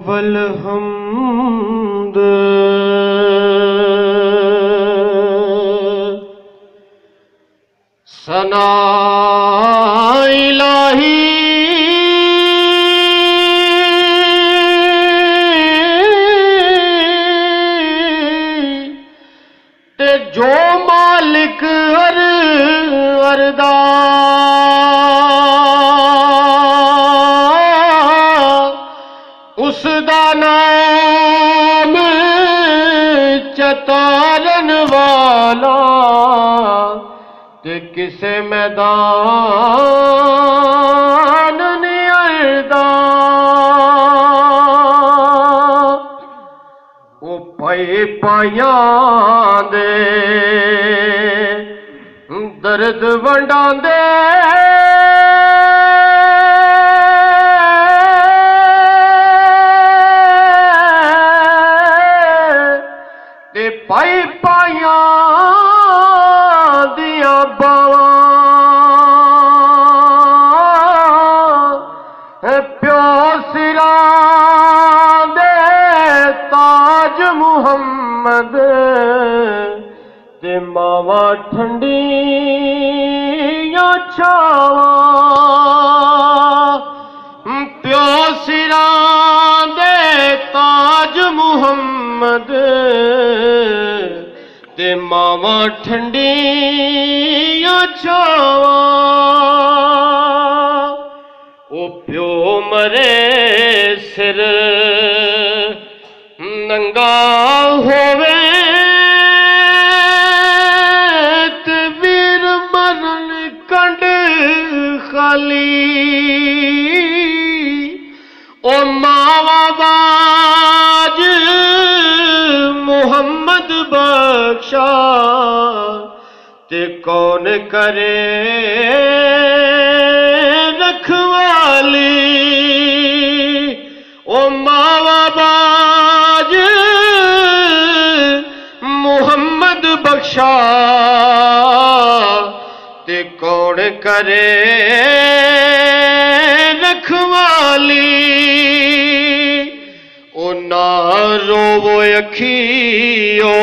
वलहम्द सना इलाही ते जो मालिक अरदा उसदा नाम चतारन वाला ते किसे मैदान नहीं अरदा। ओ पाए पायां दे दर्द वंडांदे ते पाई पाया दिया बावां प्यो सिरा दे ताज मुहम्मद ते मावा ठंडियां छावां प्यो सिरा दे ताज मुहम्मद ते मावा ठंडियां छावां। ओ प्यो मरे सिर नंगा होवे ते वीर मरन कंड खाली। ओ मावा बाज मुहम्मद बख्शा ते कौन करे रखवाली। ओ मावा बाज मुहम्मद बख्शा ते कौन करे रखवाली। ओ ना रोवो अखियो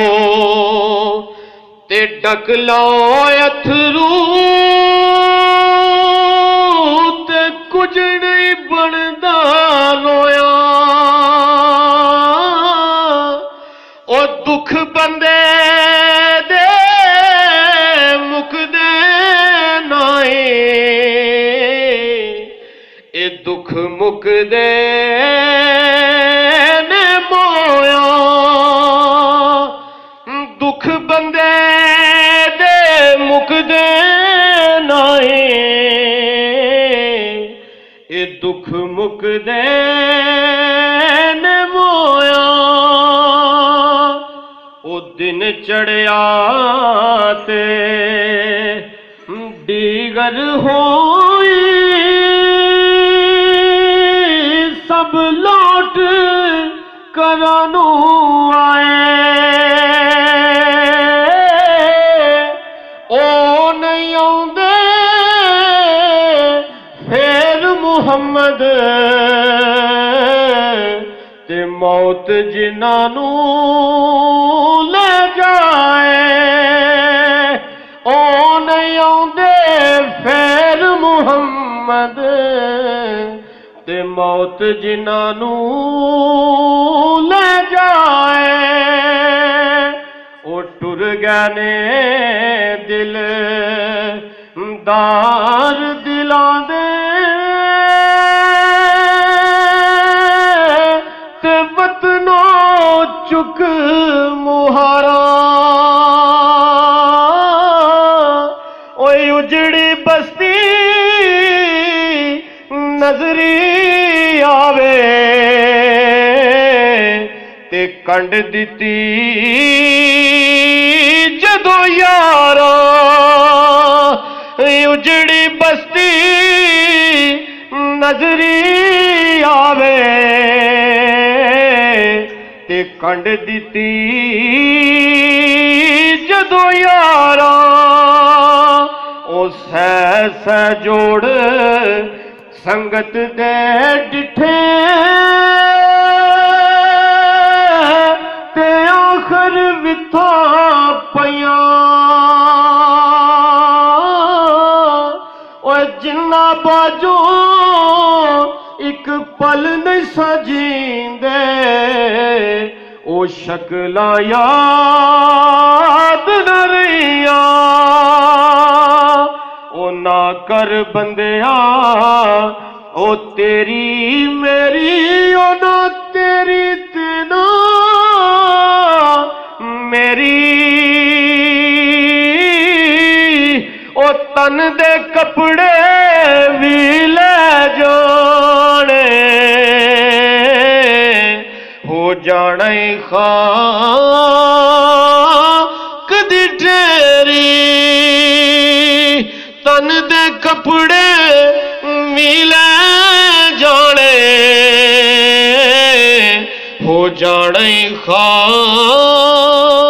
ते ढक लो अथरू ते कुछ नहीं बनदा रोया। ओ दुख बंदे दे मुकदे नाए ए दुख मुकदे ने मोया। दुख बंदे दे मुकदे नाए ए दुख मुकदे ने मोया। ओ दिन चढ़िया ते दीगर होई सब लौट करानू आए। ओ नहीं आउंदे फेर मुहम्मद ते मौत जिन्हानू ले जाए। ओ नहीं आउंदे फेर मुहम्मद ते मौत जिन्हानू ले जाए। ओ टुर गए ने दिल दार दिलां दे ते वतनो चुक मुहारा। ओए उजड़ी बस्ती नजरी आवे ते कंड दिती जदों यारा। उजड़ी बस्ती नजरी आवे ते कंड दिती जदों यारा। ओ सै जोड़ संगत दे डिठे शक्लां याद न रहिया ओ ना कर बंदिया ओ तेरी मेरी ओ ना तेरी तेना मेरी ओ तन दे कपड़े भी ले जाने हो जाने खाक दी ढेरी तन दे कपड़े भी ले जाने हो जाने खाक